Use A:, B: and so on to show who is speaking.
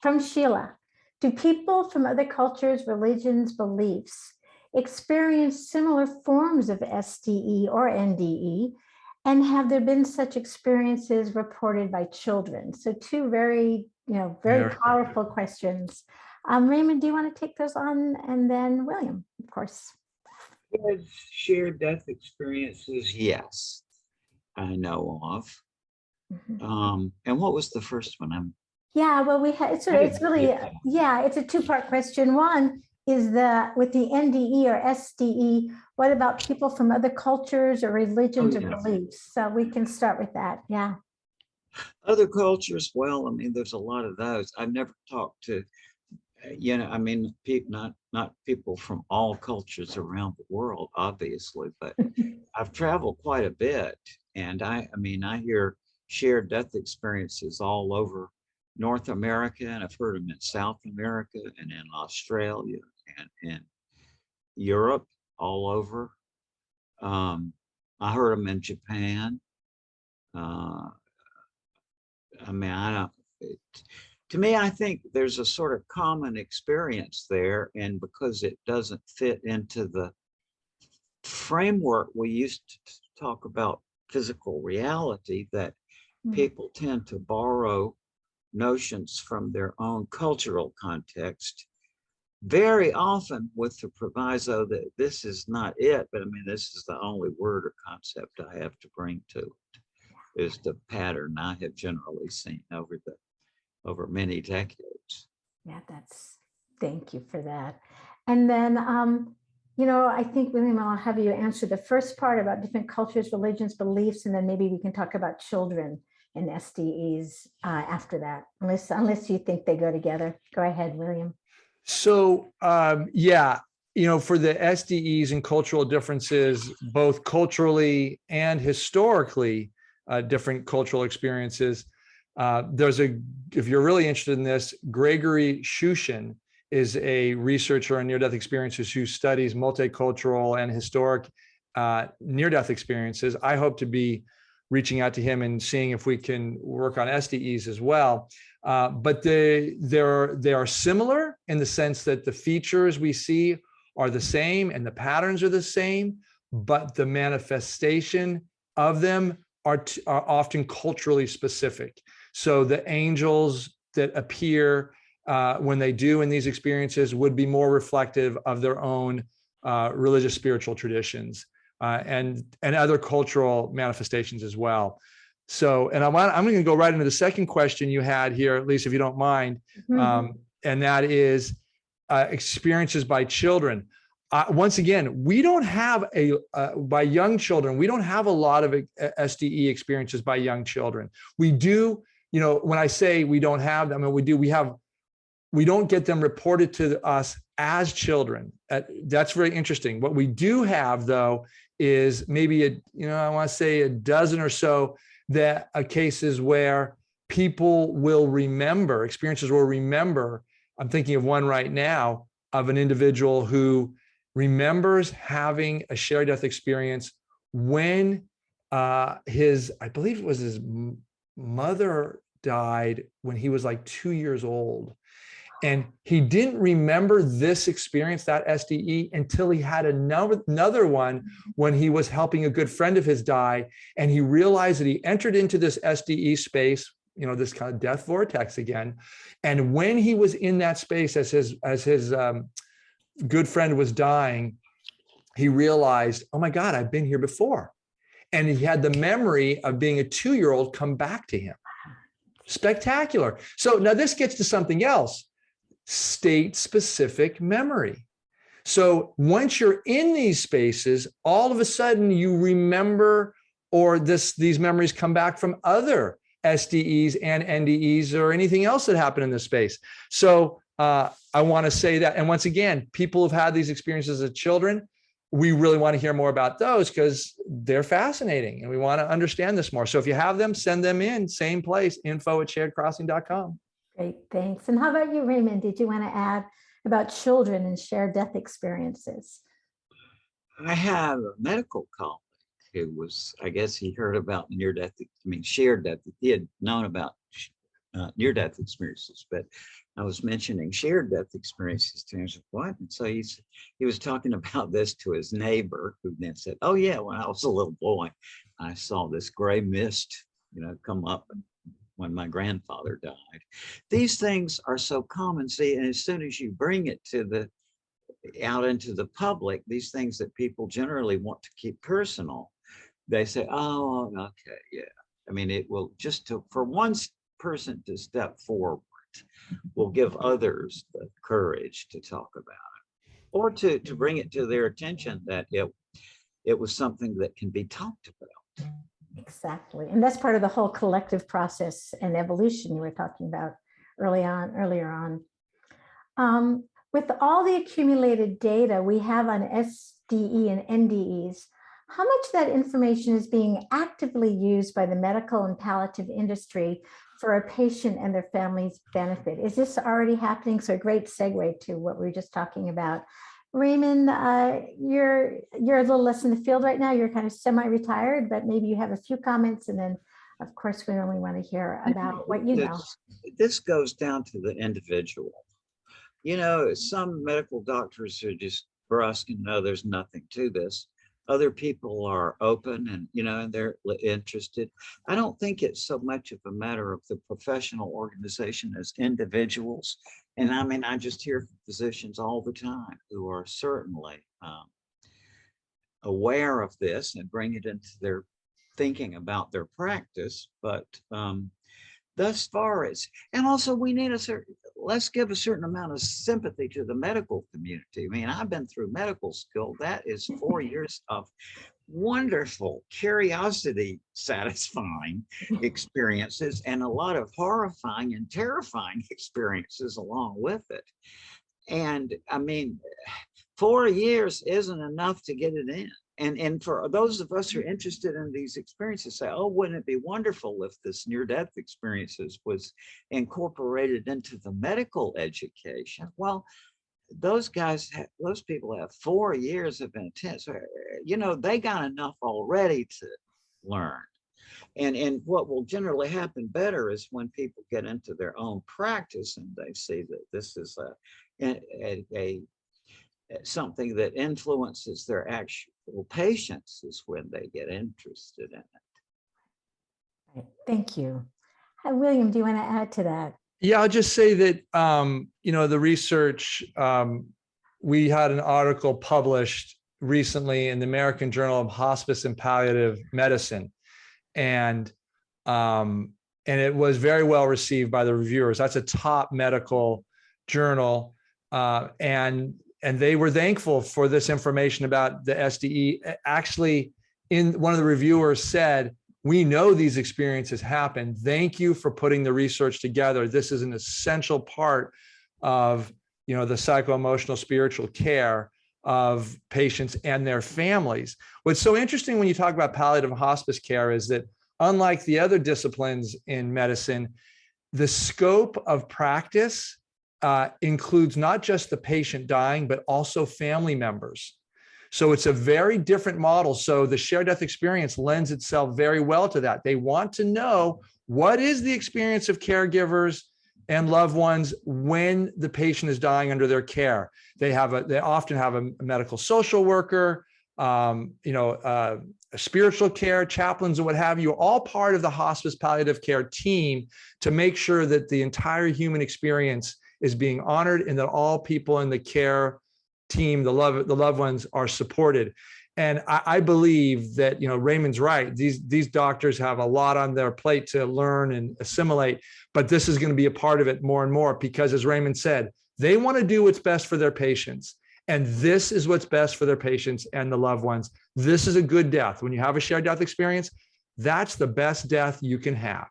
A: from Sheila. Do people from other cultures, religions, beliefs experience similar forms of SDE or NDE? And have there been such experiences reported by children? So two very, very powerful questions. Raymond, do you want to take those on? And then William, of course.
B: Shared death experiences, yes, I know of. And what was the first one?
A: Yeah, well, we had, so it's really, it's a two-part question. One is with the NDE or SDE, what about people from other cultures or religions or beliefs? So we can start with that. Yeah.
B: Other cultures, well, I mean, there's a lot of those. I've never talked to, I mean, not people from all cultures around the world, obviously, but I've traveled quite a bit, and I mean, I hear shared death experiences all over North America, and I've heard them in South America and in Australia and in Europe, all over. I heard them in Japan. I mean, to me, I think there's a sort of common experience there, and because it doesn't fit into the framework we used to talk about physical reality, that people tend to borrow notions from their own cultural context, very often with the proviso that this is not it, but I mean, this is the only word or concept I have to bring to it, is the pattern I have generally seen over many decades.
A: Yeah, thank you for that. And then, I think, William, I'll have you answer the first part about different cultures, religions, beliefs, and then maybe we can talk about children and SDEs after that, unless you think they go together. Go ahead, William.
C: So, for the SDEs and cultural differences, both culturally and historically, different cultural experiences. If you're really interested in this, Gregory Shushin is a researcher on near-death experiences who studies multicultural and historic near-death experiences. I hope to be reaching out to him and seeing if we can work on SDEs as well. But they are similar in the sense that the features we see are the same and the patterns are the same, but the manifestation of them are often culturally specific. So the angels that appear when they do in these experiences would be more reflective of their own religious spiritual traditions and other cultural manifestations as well. So, and I'm going to go right into the second question you had here, at least if you don't mind, and that is experiences by children. Once again, we don't have by young children, we don't have a lot of SDE experiences by young children. We do, when I say we don't have them, I mean, we don't get them reported to us as children. That's very interesting. What we do have, though, is maybe I want to say a dozen or so cases where people will remember, experiences will remember. I'm thinking of one right now of an individual who remembers having a shared death experience when I believe it was his mother died when he was like 2 years old. And he didn't remember this experience, that SDE, until he had another one when he was helping a good friend of his die. And he realized that he entered into this SDE space, this kind of death vortex again. And when he was in that space as his good friend was dying, he realized, oh my God, I've been here before. And he had the memory of being a 2-year-old come back to him. Spectacular. So now this gets to something else. State-specific memory. So once you're in these spaces, all of a sudden you remember, or these memories come back from other SDEs and NDEs or anything else that happened in this space. So I want to say that. And once again, people who've had these experiences as children, we really want to hear more about those because they're fascinating and we want to understand this more. So if you have them, send them in, same place, info@sharedcrossing.com.
A: Great, thanks. And how about you, Raymond? Did you want to add about children and shared death experiences?
B: I have a medical colleague who was, I guess he heard about shared death. He had known about near-death experiences, but I was mentioning shared death experiences to him. What? And so he was talking about this to his neighbor, who then said, "Oh yeah, when I was a little boy, I saw this gray mist, come up when my grandfather died." These things are so common. See, and as soon as you bring it to out into the public, these things that people generally want to keep personal, they say, "Oh, okay, yeah." I mean, it will for one person to step forward will give others the courage to talk about it, or to bring it to their attention that it was something that can be talked about.
A: Exactly. And that's part of the whole collective process and evolution you were talking about earlier on. With all the accumulated data we have on SDE and NDEs, how much of that information is being actively used by the medical and palliative industry for a patient and their family's benefit? Is this already happening? So a great segue to what we were just talking about. Raymond, you're a little less in the field right now. You're kind of semi-retired, but maybe you have a few comments, and then of course we only want to hear about what you know.
B: This goes down to the individual. Some medical doctors are just brusque and no, there's nothing to this. Other people are open and, and they're interested. I don't think it's so much of a matter of the professional organization as individuals. And I mean, I just hear from physicians all the time who are certainly aware of this and bring it into their thinking about their practice. But thus far and also we need let's give a certain amount of sympathy to the medical community. I mean, I've been through medical school. That is 4 years of wonderful, curiosity satisfying experiences, and a lot of horrifying and terrifying experiences along with it. And I mean, 4 years isn't enough to get it in. And for those of us who are interested in these experiences, say, "Oh, wouldn't it be wonderful if this near-death experiences was incorporated into the medical education?" Well, those people have 4 years of intense, they got enough already to learn. And what will generally happen better is when people get into their own practice and they see that this is something that influences their actual patients, is when they get interested in it.
A: Right. Thank you. Hi, William, do you want to add to that?
C: Yeah, I'll just say that, the research, we had an article published recently in the American Journal of Hospice and Palliative Medicine. And it was very well received by the reviewers. That's a top medical journal. And they were thankful for this information about the SDE. Actually, one of the reviewers said, "We know these experiences happen. Thank you for putting the research together. This is an essential part of, the psycho-emotional spiritual care of patients and their families." What's so interesting when you talk about palliative hospice care is that, unlike the other disciplines in medicine, the scope of practice includes not just the patient dying, but also family members. So it's a very different model. So the shared death experience lends itself very well to that. They want to know, what is the experience of caregivers and loved ones when the patient is dying under their care? They often have a medical social worker, a spiritual care, chaplains, and what have you, all part of the hospice palliative care team to make sure that the entire human experience is being honored and that all people in the care team, the loved ones, are supported. And I believe that, Raymond's right. These doctors have a lot on their plate to learn and assimilate, but this is going to be a part of it more and more, because, as Raymond said, they want to do what's best for their patients. And this is what's best for their patients and the loved ones. This is a good death. When you have a shared death experience, that's the best death you can have.